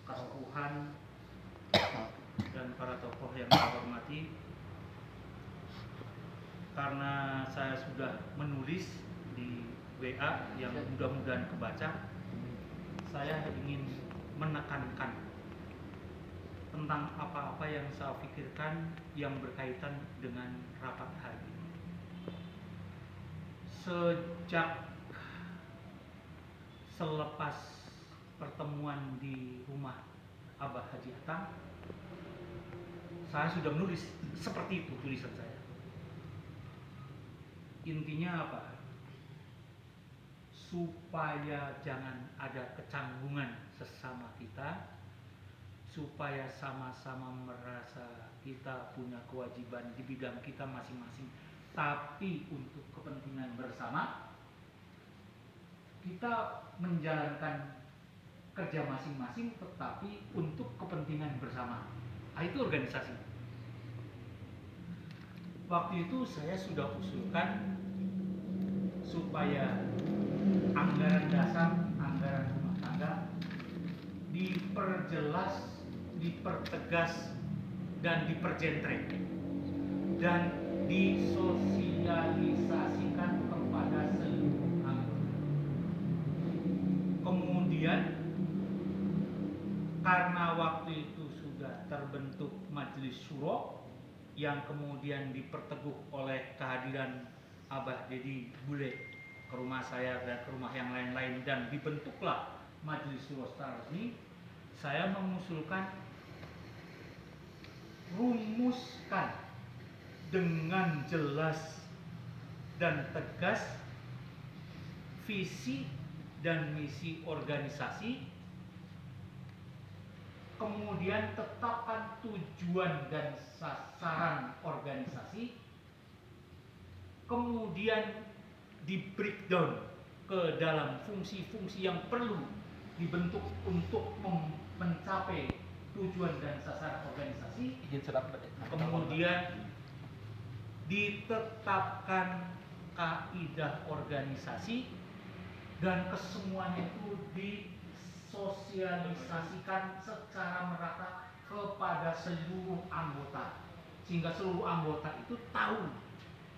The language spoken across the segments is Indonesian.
kesepuhan dan para tokoh yang saya hormati, karena saya sudah menulis di WA yang mudah-mudahan kebaca, saya ingin menekankan tentang apa-apa yang saya pikirkan yang berkaitan dengan rapat hari ini. Selepas pertemuan di rumah Abah Haji Atang, saya sudah menulis seperti itu tulisan saya. Intinya apa? Supaya jangan ada kecanggungan sesama kita, supaya sama-sama merasa kita punya kewajiban di bidang kita masing-masing, tapi untuk kepentingan bersama, kita menjalankan kerja masing-masing tetapi untuk kepentingan bersama. Itu organisasi. Waktu itu saya sudah usulkan supaya anggaran dasar, anggaran rumah tangga diperjelas, dipertegas, dan diperjentrek, dan disosialisasikan kepada seluruh anggota. Kemudian karena waktu itu sudah terbentuk Majelis Syuro yang kemudian diperteguh oleh kehadiran Abah Dedi Bule ke rumah saya dan ke rumah yang lain-lain, dan dibentuklah Majelis Syuro secara resmi, saya mengusulkan rumuskan dengan jelas dan tegas visi dan misi organisasi, kemudian tetapkan tujuan dan sasaran organisasi, kemudian di breakdown ke dalam fungsi-fungsi yang perlu dibentuk untuk mencapai tujuan dan sasaran organisasi, kemudian ditetapkan kaidah organisasi, dan kesemuanya itu disosialisasikan secara merata kepada seluruh anggota, sehingga seluruh anggota itu tahu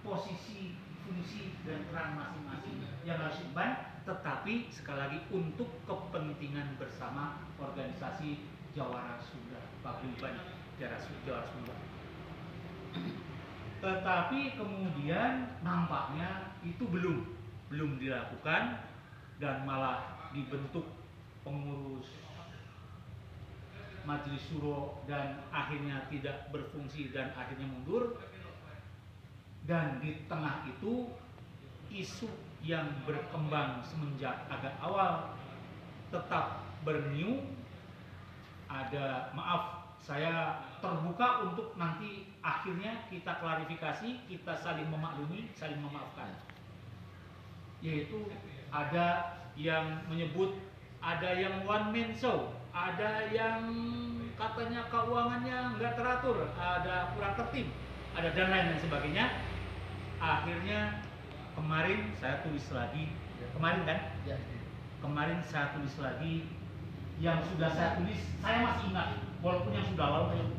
posisi, fungsi, dan peran masing-masing yang harus diemban, tetapi sekali lagi untuk kepentingan bersama organisasi Jawara Sunda Paguyuban Jawara Sunda. Tetapi kemudian nampaknya itu belum dilakukan, dan malah dibentuk pengurus Majelis Syuro dan akhirnya tidak berfungsi dan akhirnya mundur. Dan di tengah itu isu yang berkembang semenjak agak awal tetap berniu. Saya terbuka untuk nanti akhirnya kita klarifikasi, kita saling memaklumi, saling memaafkan. Yaitu ada yang menyebut ada yang one man show, ada yang katanya keuangannya nggak teratur, ada kurang tertib, ada dan lain sebagainya. Akhirnya kemarin saya tulis lagi, kemarin saya tulis lagi yang sudah saya tulis, saya masih ingat, walaupun yang sudah lalu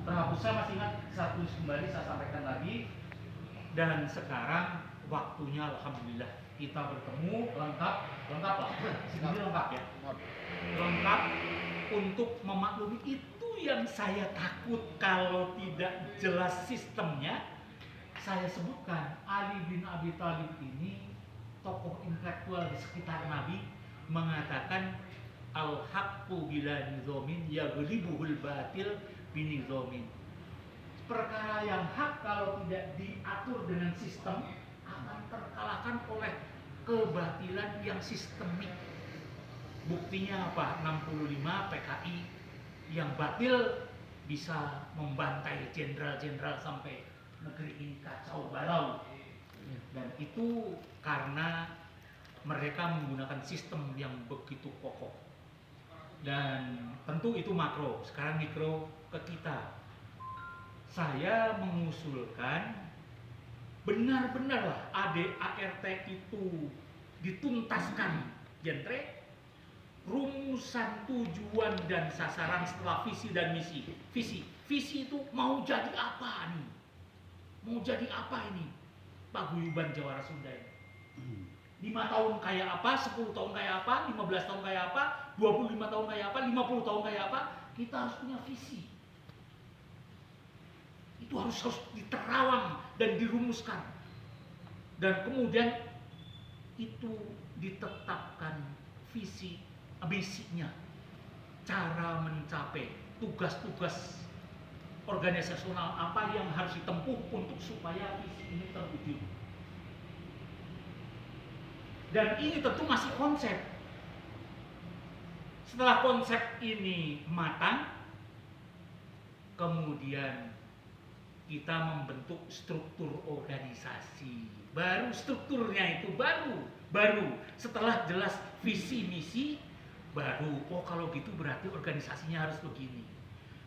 terhapus, saya masih ingat, saya tulis kembali, saya sampaikan lagi. Dan sekarang waktunya alhamdulillah kita bertemu lengkap lah, segini lengkap ya, lengkap untuk memaklumi itu yang saya takut kalau tidak jelas sistemnya. Saya sebutkan Ali bin Abi Thalib ini tokoh intelektual di sekitar Nabi mengatakan al-haqqu bila nizomin yaghlibuhul batil binizomin. Perkara yang hak kalau tidak diatur dengan sistem akan terkalahkan oleh kebatilan yang sistemik. Buktinya apa? 65 PKI yang batil bisa membantai jenderal-jenderal sampai negeri ini kacau balau. Dan itu karena mereka menggunakan sistem yang begitu kokoh. Dan tentu itu makro. Sekarang mikro ke kita. Saya mengusulkan benar-benarlah ADART itu dituntaskan, genre, rumus rumusan tujuan dan sasaran setelah visi dan misi. Visi itu mau jadi apa nih? Mau jadi apa ini? Paguyuban Jawara Sunda ini. 5 tahun kayak apa, 10 tahun kayak apa, 15 tahun kayak apa, 25 tahun kayak apa, 50 tahun kayak apa, kita harus punya visi. Itu harus diterawang dan dirumuskan. Dan kemudian itu ditetapkan visi, misinya, cara mencapai tugas-tugas organisasional apa yang harus ditempuh untuk supaya visi ini terwujud. Dan ini tentu masih konsep. Setelah konsep ini matang, kemudian kita membentuk struktur organisasi. Baru strukturnya itu baru setelah jelas visi misi, baru kalau gitu berarti organisasinya harus begini.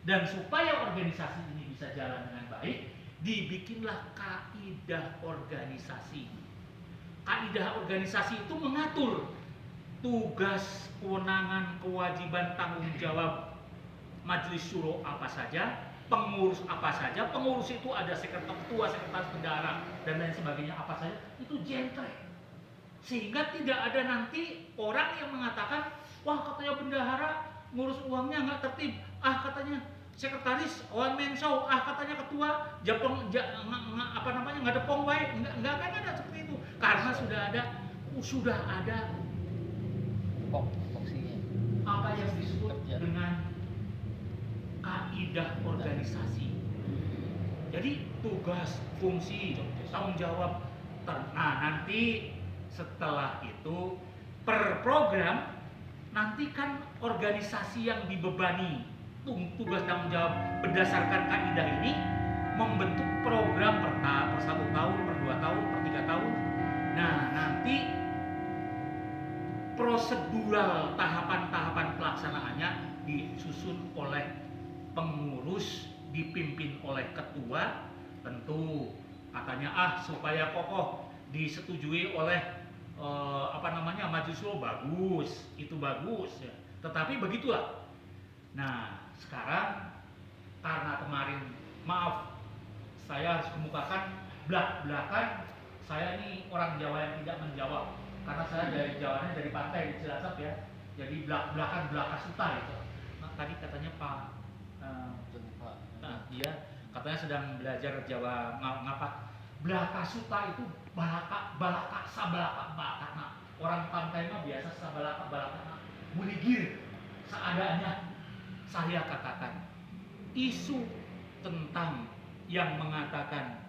Dan supaya organisasi ini bisa jalan dengan baik, dibikinlah kaidah organisasi. Kaidah organisasi itu mengatur tugas, kewenangan, kewajiban, tanggung jawab majelis syuro apa saja, pengurus apa saja. Pengurus itu ada ketua, sekretaris bendahara dan lain sebagainya apa saja, itu jentre. Sehingga tidak ada nanti orang yang mengatakan, wah katanya bendahara ngurus uangnya nggak tertib, katanya sekretaris one man show, katanya ketua nggak ada pongwai, nggak ada seperti itu, karena sudah ada fungsinya apa yang disebut dengan kaidah organisasi. Jadi tugas, fungsi, tanggung jawab. Nah nanti setelah itu per program, nanti kan organisasi yang dibebani tugas tanggung jawab berdasarkan kaidah ini membentuk program per 1 tahun, per 2 tahun, per 3 tahun. Nah nanti prosedural tahapan-tahapan pelaksanaannya disusun oleh pengurus, dipimpin oleh ketua. Tentu katanya supaya kokoh disetujui oleh majelis syuro, bagus, itu bagus ya. Tetapi begitulah. Nah sekarang karena kemarin, maaf saya harus kemukakan belak-belakan, saya ini orang Jawa yang tidak menjawab karena saya dari Jawanya dari pantai di Cilacap ya, jadi belak-belakan belakasuta itu. Nah, tadi katanya Pak dia katanya sedang belajar Jawa ngapa belakasuta itu balaka sabalaka balakana. Orang pantai mah biasa sabalaka balakana, buligir seadanya. Saya katakan isu tentang yang mengatakan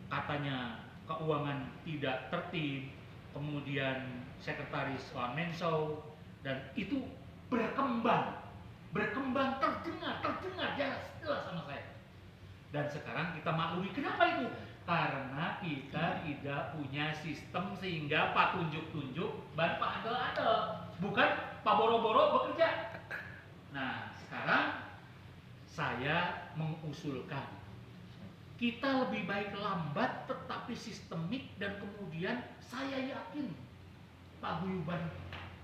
katanya keuangan tidak tertib, kemudian sekretaris one man show, dan itu berkembang terdengar jelas sama saya. Dan sekarang kita maklumi kenapa itu, karena kita tidak punya sistem sehingga Pak tunjuk-tunjuk dan Pak adel-adel, bukan Pak boro-boro bekerja. Nah sekarang saya mengusulkan kita lebih baik lambat tetapi sistemik, dan kemudian saya yakin Paguyuban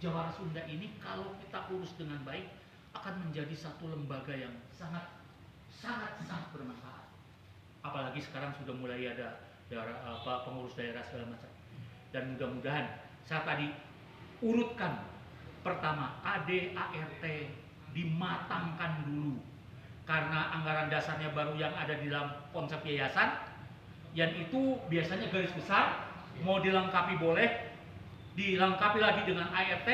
Jawara Sunda ini kalau kita urus dengan baik akan menjadi satu lembaga yang sangat bermanfaat. Apalagi sekarang sudah mulai ada pengurus daerah segala macam. Dan mudah-mudahan saya tadi urutkan, pertama AD/ART dimatangkan dulu karena anggaran dasarnya baru yang ada di dalam konsep yayasan, yang itu biasanya garis besar, mau dilengkapi boleh, dilengkapi lagi dengan ART,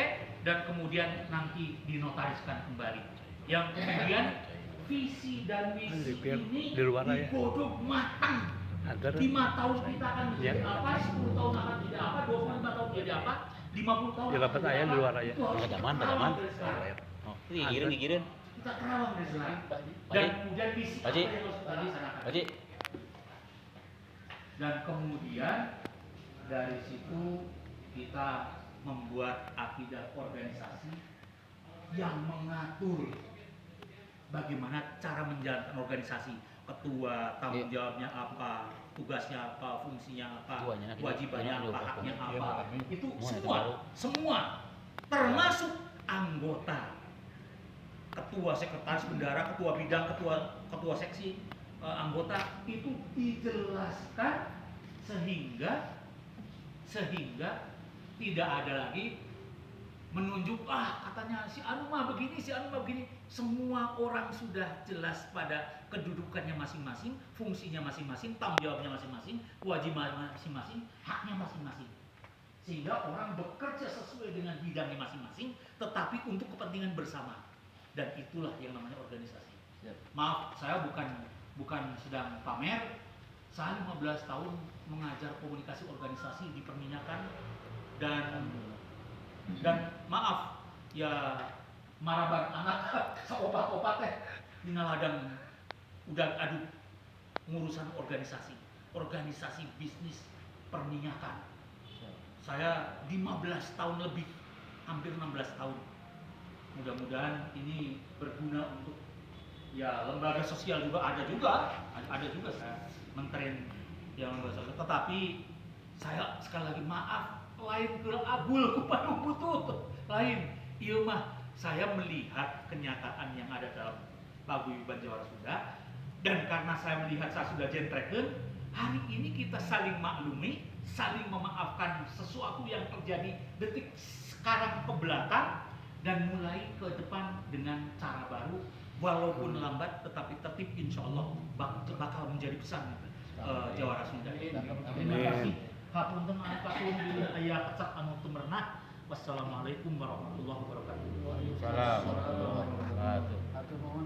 dan kemudian nanti dinotariskan kembali. Yang kemudian visi dan misi ini digodok matang. 5 tahun kita akan menjadi apa, 10 tahun akan jadi apa, 25 tahun jadi apa, 50 tahun akan jadi apa. Di luar aja. Padaman. Gigirin. Kita terawang dari sekarang. Dan kemudian visi apa yang harus kita laksanakan. Dan kemudian dari situ kita membuat akidah organisasi yang mengatur bagaimana cara menjalankan organisasi. Ketua, tanggung jawabnya apa, tugasnya apa, fungsinya apa, kewajibannya apa, haknya apa. Itu semua termasuk anggota. anggota, ketua, sekretaris bendara, ketua bidang, ketua seksi, anggota itu dijelaskan sehingga tidak ada lagi menunjuk katanya si Anu mah begini, si Anu mah begini. Semua orang sudah jelas pada kedudukannya masing-masing, fungsinya masing-masing, tanggung jawabnya masing-masing, kewajiban masing-masing, haknya masing-masing. Sehingga orang bekerja sesuai dengan bidangnya masing-masing, tetapi untuk kepentingan bersama. Dan itulah yang namanya organisasi. Maaf, saya bukan sedang pamer. Saya 15 tahun mengajar komunikasi organisasi di perminyakan dan maaf ya maraban anak opat-opat dina ladang udah ngurusan organisasi bisnis perminyakan. Saya 15 tahun lebih, hampir 16 tahun. Mudah-mudahan ini berguna untuk ya lembaga sosial juga ada juga saya mentren yang lembaga sosial. Tetapi saya sekali lagi maaf, lain ke abul kepada butuh lain. Iya mah saya melihat kenyataan yang ada dalam paguyuban Jawara Sunda, dan karena saya melihat saya sudah jentreken, hari ini kita saling maklumi, saling memaafkan sesuatu yang terjadi detik sekarang ke belakang dan mulai ke depan dengan cara baru, walaupun lambat tetapi tetap insya Allah bakal menjadi pesan Jawara Sunda. Terima kasih. Hapunten angkatun bila aya kecak anu tumerna. Wassalamualaikum warahmatullahi wabarakatuh. Waalaikumsalam warahmatullahi wabarakatuh. Atur nuhun.